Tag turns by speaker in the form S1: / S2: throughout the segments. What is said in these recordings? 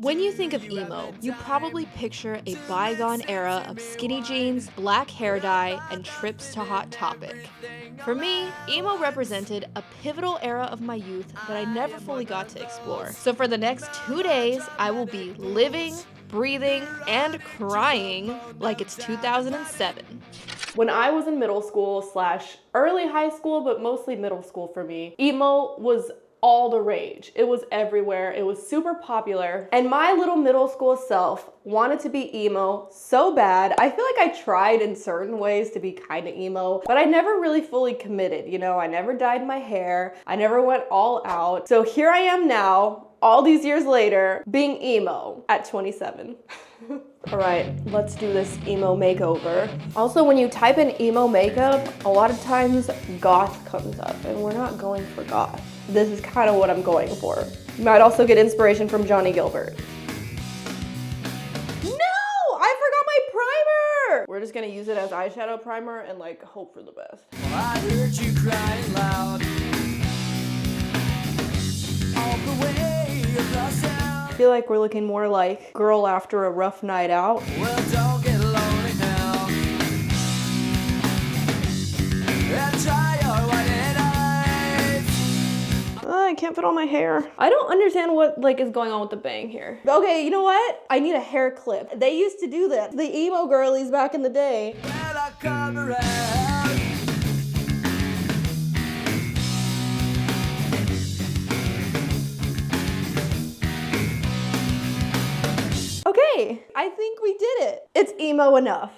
S1: When you think of emo, you probably picture a bygone era of skinny jeans, black hair dye, and trips to Hot Topic. For me, emo represented a pivotal era of my youth that I never fully got to explore. So for the next 2 days, I will be living, breathing, and crying like it's 2007. When I was in middle school / early high school, but mostly middle school for me, emo was all the rage. It was everywhere. It was super popular. And my little middle school self wanted to be emo so bad. I feel like I tried in certain ways to be kind of emo, but I never really fully committed. You know, I never dyed my hair. I never went all out. So here I am now, all these years later, being emo at 27. All right, let's do this emo makeover. Also, when you type in emo makeup, a lot of times goth comes up, and we're not going for goth. This is kind of what I'm going for. You might also get inspiration from Johnny Gilbert. No, I forgot my primer. We're just gonna use it as eyeshadow primer and like hope for the best.
S2: Well, I heard you crying loud all the way across town.
S1: I feel like we're looking more like girl after a rough night out.
S2: Well, don't get lonely now. And try your white eyes.
S1: I can't fit all my hair. I don't understand what is going on with the bang here. Okay, you know what? I need a hair clip. They used to do that. The emo girlies back in the day.
S2: Well, I come around.
S1: Okay, I think we did it. It's emo enough.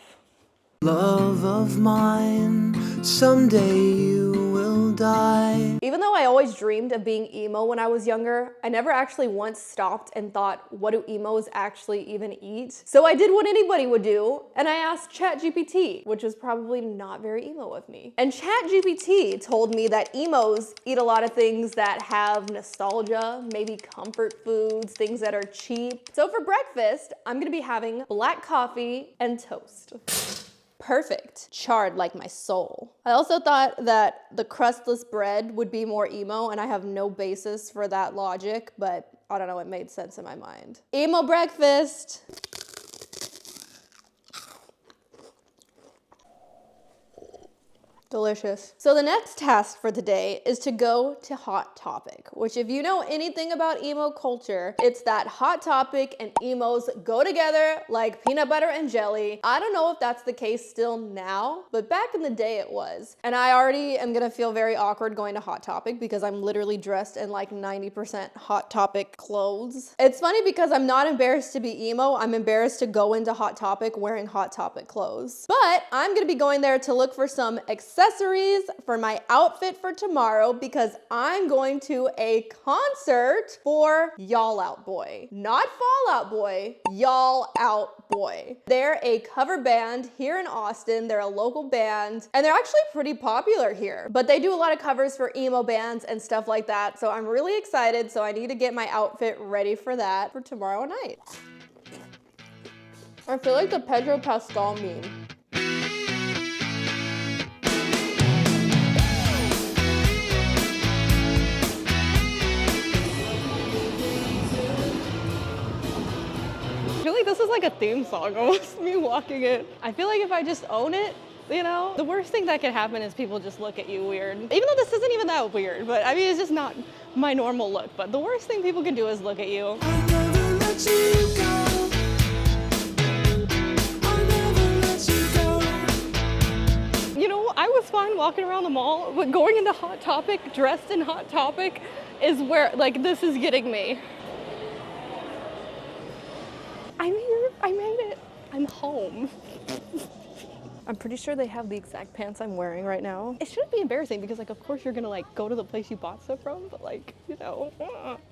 S2: Love of mine, someday you will die.
S1: Even though I always dreamed of being emo when I was younger, I never actually once stopped and thought, what do emos actually even eat? So I did what anybody would do, and I asked ChatGPT, which was probably not very emo of me. And ChatGPT told me that emos eat a lot of things that have nostalgia, maybe comfort foods, things that are cheap. So for breakfast, I'm gonna be having black coffee and toast. Perfect. Charred like my soul. I also thought that the crustless bread would be more emo, and I have no basis for that logic, but I don't know, it made sense in my mind. Emo breakfast. Delicious. So the next task for the day is to go to Hot Topic, which if you know anything about emo culture, it's that Hot Topic and emos go together like peanut butter and jelly. I don't know if that's the case still now, but back in the day it was. And I already am gonna feel very awkward going to Hot Topic because I'm literally dressed in like 90% Hot Topic clothes. It's funny because I'm not embarrassed to be emo, I'm embarrassed to go into Hot Topic wearing Hot Topic clothes. But I'm gonna be going there to look for some accessories for my outfit for tomorrow because I'm going to a concert for Y'all Out Boy. Not Fall Out Boy, Y'all Out Boy. They're a cover band here in Austin. They're a local band and they're actually pretty popular here, but they do a lot of covers for emo bands and stuff like that. So I'm really excited. So I need to get my outfit ready for that for tomorrow night. I feel like the Pedro Pascal meme. I feel like this is like a theme song, almost me walking in. I feel like if I just own it, you know, the worst thing that could happen is people just look at you weird. Even though this isn't even that weird, but I mean, it's just not my normal look. But the worst thing people can do is look at you.
S2: I'll never let you go. I'll never let you go.
S1: You know, I was fine walking around the mall, but going into Hot Topic, dressed in Hot Topic, is where, like, this is getting me. I'm here, I made it. I'm home. I'm pretty sure they have the exact pants I'm wearing right now. It shouldn't be embarrassing because like, of course you're gonna like go to the place you bought stuff from, but like, you know,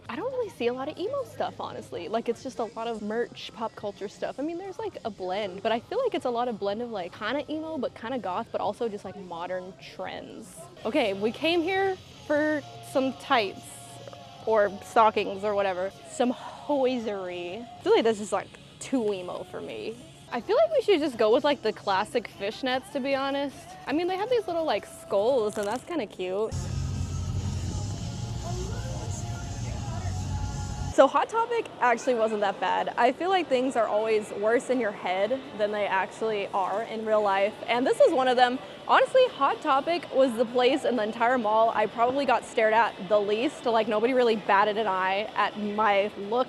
S1: I don't really see a lot of emo stuff, honestly. Like it's just a lot of merch, pop culture stuff. I mean, there's like a blend, but I feel like it's a lot of blend of like kind of emo, but kind of goth, but also just like modern trends. Okay, we came here for some tights or stockings or whatever. Some hosiery. I feel like this is like too emo for me. I feel like we should just go with like the classic fishnets, to be honest. I mean, they have these little like skulls and that's kind of cute.
S3: So Hot Topic actually wasn't that bad. I feel like things are always worse in your head than they actually are in real life. And this was one of them. Honestly, Hot Topic was the place in the entire mall I probably got stared at the least. Like nobody really batted an eye at my look.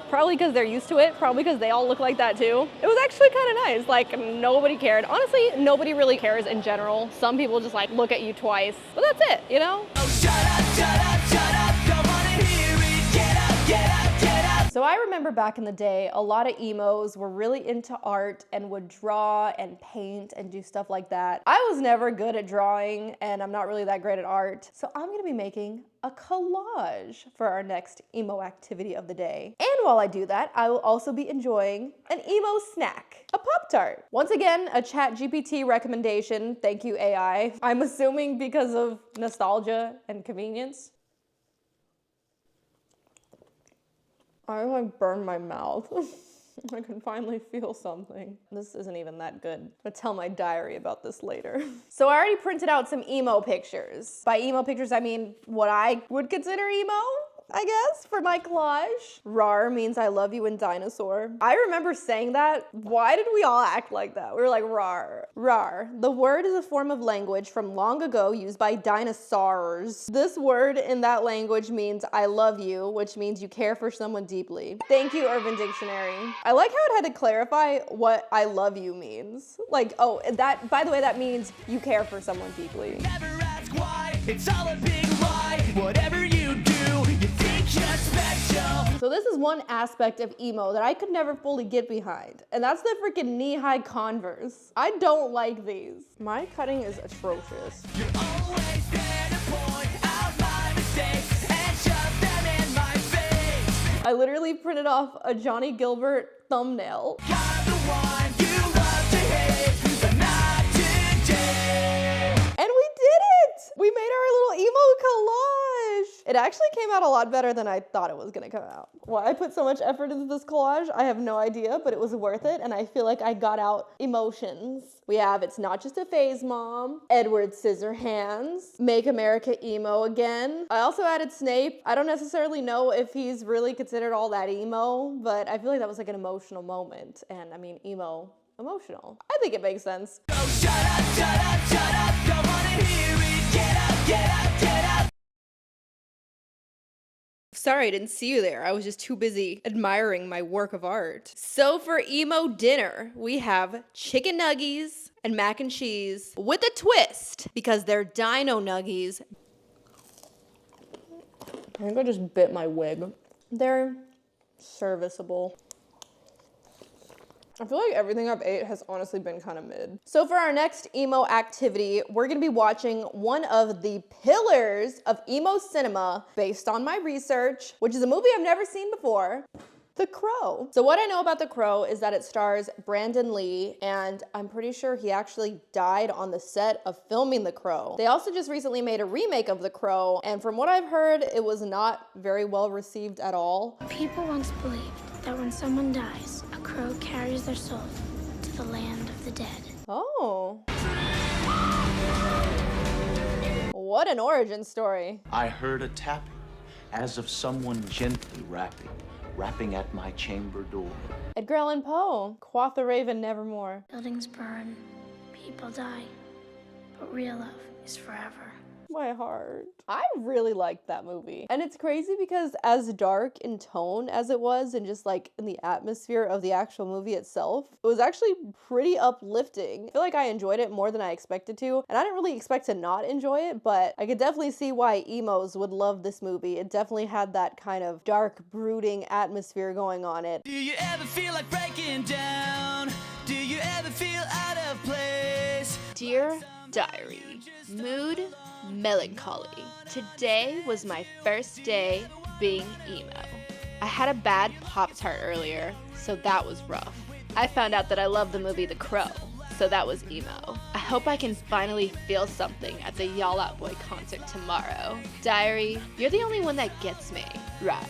S3: Probably because they're used to it, probably because they all look like that too. It was actually kind of nice, like nobody cared. Honestly, nobody really cares in general. Some people just like look at you twice, but that's it, you know?
S2: Oh, shut up, shut up, shut up. Don't wanna hear it. Get up, get up, get up.
S3: So I remember back in the day, a lot of emos were really into art and would draw and paint and do stuff like that. I was never good at drawing and I'm not really that great at art. So I'm gonna be making a collage for our next emo activity of the day. And while I do that, I will also be enjoying an emo snack, a Pop-Tart. Once again, a ChatGPT recommendation. Thank you, AI. I'm assuming because of nostalgia and convenience. I like burned my mouth. I can finally feel something. This isn't even that good. I'll tell my diary about this later. So I already printed out some emo pictures. By emo pictures, I mean what I would consider emo, I guess, for my collage. RAR means I love you in dinosaur. I remember saying that. Why did we all act like that? We were like, RAR. RAR. The word is a form of language from long ago used by dinosaurs. This word in that language means I love you, which means you care for someone deeply. Thank you, Urban Dictionary. I like how it had to clarify what I love you means. Like, oh, that, by the way, that means you care for someone deeply.
S2: Never ask why. It's all a big lie. Whatever you do, you think you're special.
S3: So this is one aspect of emo that I could never fully get behind, and that's the freaking knee-high Converse. I don't like these. My cutting is atrocious.
S2: You're always there to point out my mistakes and shove them in my face.
S3: I literally printed off a Johnny Gilbert thumbnail.
S2: You're the one you love to hate, but not today.
S3: And we did it! We made our little emo collage! It actually came out a lot better than I thought it was gonna come out. Why I put so much effort into this collage, I have no idea, but it was worth it, and I feel like I got out emotions. We have It's Not Just a Phase Mom, Edward Scissorhands, Make America Emo Again. I also added Snape. I don't necessarily know if he's really considered all that emo, but I feel like that was like an emotional moment, and I mean, emo, emotional. I think it makes sense.
S2: Oh, shut up, shut up, shut up. Don't wanna hear it. Get up, get up, get up.
S1: Sorry, I didn't see you there. I was just too busy admiring my work of art. So for emo dinner, we have chicken nuggies and mac and cheese with a twist because they're dino nuggies.
S3: I think I just bit my wig. They're serviceable. I feel like everything I've ate has honestly been kind of mid. So for our next emo activity, we're gonna be watching one of the pillars of emo cinema based on my research, which is a movie I've never seen before. The Crow. So what I know about The Crow is that it stars Brandon Lee, and I'm pretty sure he actually died on the set of filming The Crow. They also just recently made a remake of The Crow, and from what I've heard, it was not very well received at all.
S4: People once believed that when someone dies, a crow carries their soul to the land of the dead.
S3: Oh. What an origin story.
S5: I heard a tapping, as of someone gently rapping at my chamber door.
S3: Edgar Allan Poe, Quoth the Raven Nevermore.
S4: Buildings burn, people die, but real love is forever.
S3: My heart. I really liked that movie. And it's crazy because as dark in tone as it was and just like in the atmosphere of the actual movie itself, it was actually pretty uplifting. I feel like I enjoyed it more than I expected to. And I didn't really expect to not enjoy it, but I could definitely see why emos would love this movie. It definitely had that kind of dark, brooding atmosphere going on it.
S2: Do you ever feel like breaking down? Do you ever feel out of place?
S1: Dear Diary, mood melancholy. Today was my first day being emo. I had a bad Pop-Tart earlier, so that was rough. I found out that I love the movie The Crow, so that was emo. I hope I can finally feel something at the Y'all Out Boy concert tomorrow. Diary, you're the only one that gets me. Rar.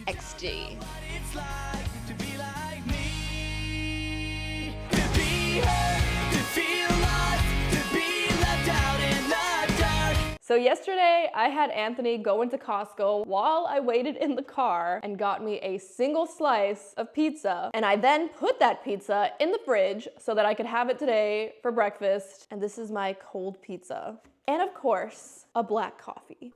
S1: XG.
S2: It's like to be like me. To be heard, to feel lost, to be left out in the dark.
S3: So yesterday, I had Anthony go into Costco while I waited in the car and got me a single slice of pizza. And I then put that pizza in the fridge so that I could have it today for breakfast. And this is my cold pizza. And of course, a black coffee.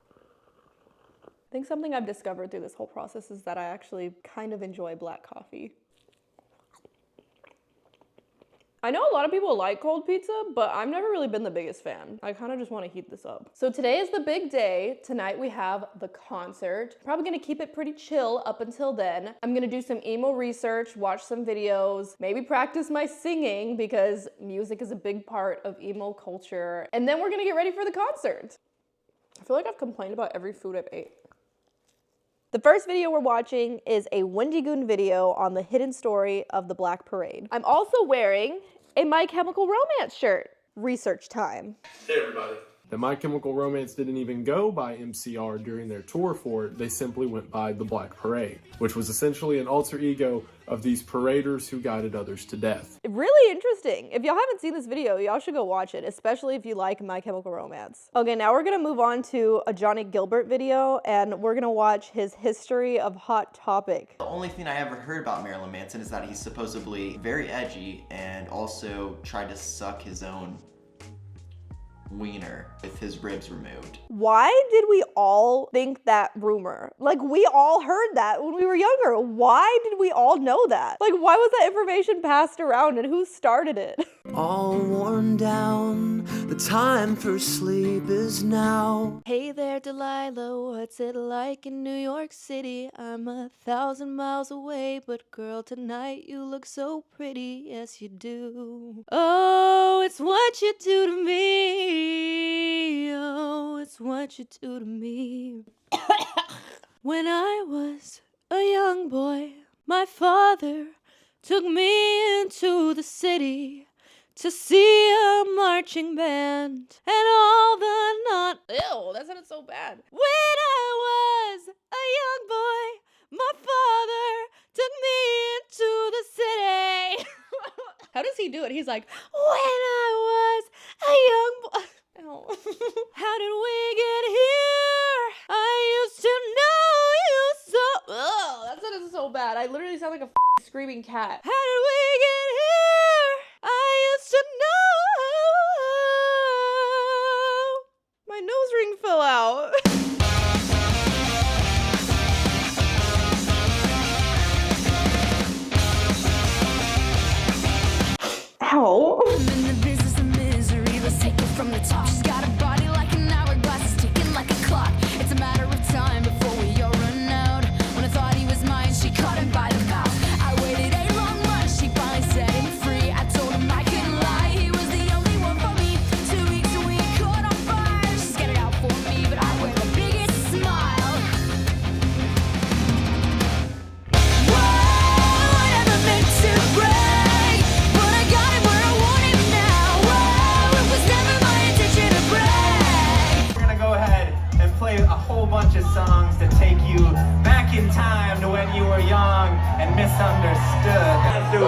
S3: I think something I've discovered through this whole process is that I actually kind of enjoy black coffee. I know a lot of people like cold pizza, but I've never really been the biggest fan. I kind of just want to heat this up. So today is the big day. Tonight we have the concert. Probably gonna keep it pretty chill up until then. I'm gonna do some emo research, watch some videos, maybe practice my singing because music is a big part of emo culture. And then we're gonna get ready for the concert. I feel like I've complained about every food I've ate. The first video we're watching is a Wendy Goon video on the hidden story of the Black Parade. I'm also wearing a My Chemical Romance shirt. Research time.
S6: Hey everybody. The My Chemical Romance didn't even go by MCR during their tour for it, they simply went by the Black Parade, which was essentially an alter ego of these paraders who guided others to death.
S3: Really interesting. If y'all haven't seen this video, y'all should go watch it, especially if you like My Chemical Romance. Okay, now we're gonna move on to a Johnny Gilbert video, and we're gonna watch his history of Hot Topic.
S7: The only thing I ever heard about Marilyn Manson is that he's supposedly very edgy and also tried to suck his own wiener with his ribs removed.
S3: Why did we all think that rumor? Like, we all heard that when we were younger. Why did we all know that? Like, why was that information passed around and who started it?
S2: All worn down, the time for sleep is now.
S1: Hey there, Delilah, what's it like in New York City? I'm 1,000 miles away, but girl, tonight you look so pretty, yes you do. Oh, it's what you do to me. Oh, it's what you do to me. When I was a young boy, my father took me into the city to see a marching band and all the Ew, that sounded so bad. When I was a young boy, my father took me into the city. How does he do it? He's like, when I was a young boy. How did we get here? I used to know you so. Ugh, that sounded so bad. I literally sound like a screaming cat. How did we get here? I used to know. My nose ring fell out. Ow.
S2: I'm in the business of misery, let's take it from the top. She's got a body like an hourglass, it's ticking like a clock. It's a matter of time before we all run out. When I thought he was mine, she caught him by the mouth. I waited a long month, she finally set him free. I told him I couldn't lie, he was the only one for me. 2 weeks and we caught on fire. She's got it out for me, but I wear the biggest smile. Whoa, I never meant to break, but I got him where I want him now. Whoa, it was never my intention to break.
S8: We're gonna go ahead and play a whole bunch of songs to take you back in time to when you were young and misunderstood. Let's do it.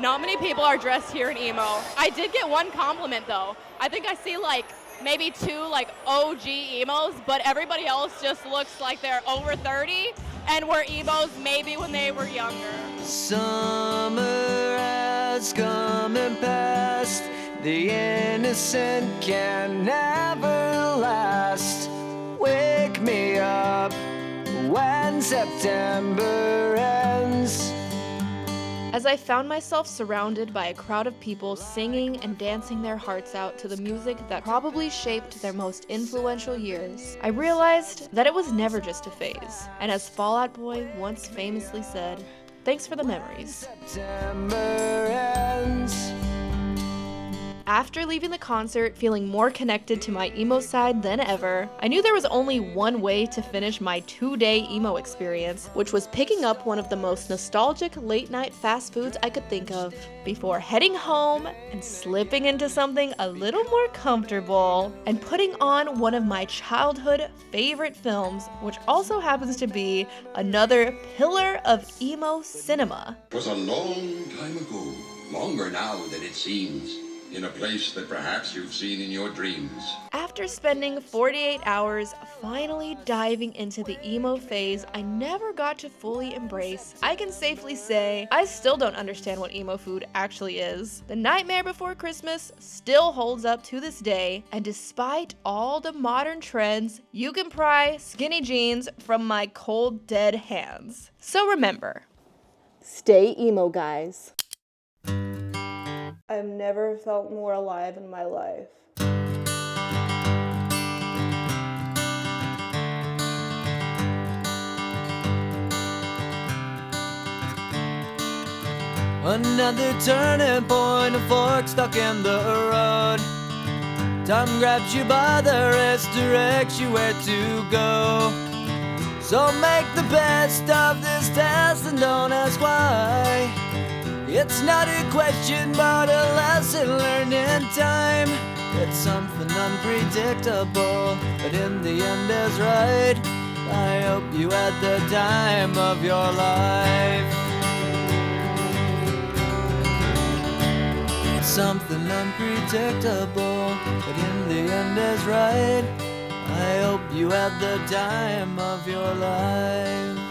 S1: Not many people are dressed here in emo. I did get one compliment though. I think I see like maybe 2 like OG emos, but everybody else just looks like they're over 30 and were emos maybe when they were younger.
S2: Summer has come and passed. The innocent can never last. Wake me up when September ends.
S1: As I found myself surrounded by a crowd of people singing and dancing their hearts out to the music that probably shaped their most influential years, I realized that it was never just a phase. And as Fall Out Boy once famously said, thanks for the memories.
S2: September ends.
S1: After leaving the concert feeling more connected to my emo side than ever, I knew there was only one way to finish my 2-day emo experience, which was picking up one of the most nostalgic late-night fast foods I could think of, before heading home and slipping into something a little more comfortable and putting on one of my childhood favorite films, which also happens to be another pillar of emo cinema.
S9: It was a long time ago, longer now than it seems, in a place that perhaps you've seen in your dreams.
S1: After spending 48 hours finally diving into the emo phase I never got to fully embrace, I can safely say I still don't understand what emo food actually is. The Nightmare Before Christmas still holds up to this day, and despite all the modern trends, you can pry skinny jeans from my cold, dead hands. So remember,
S3: Stay emo, guys. I've never felt more alive in my life.
S10: Another turning point, a fork stuck in the road. Time grabs you by the wrist, directs you where to go. So make the best of this test and don't ask why. It's not a question but a lesson learned in time. It's something unpredictable, but in the end is right. I hope you had the time of your life. Something unpredictable, but in the end is right. I hope you had the time of your life.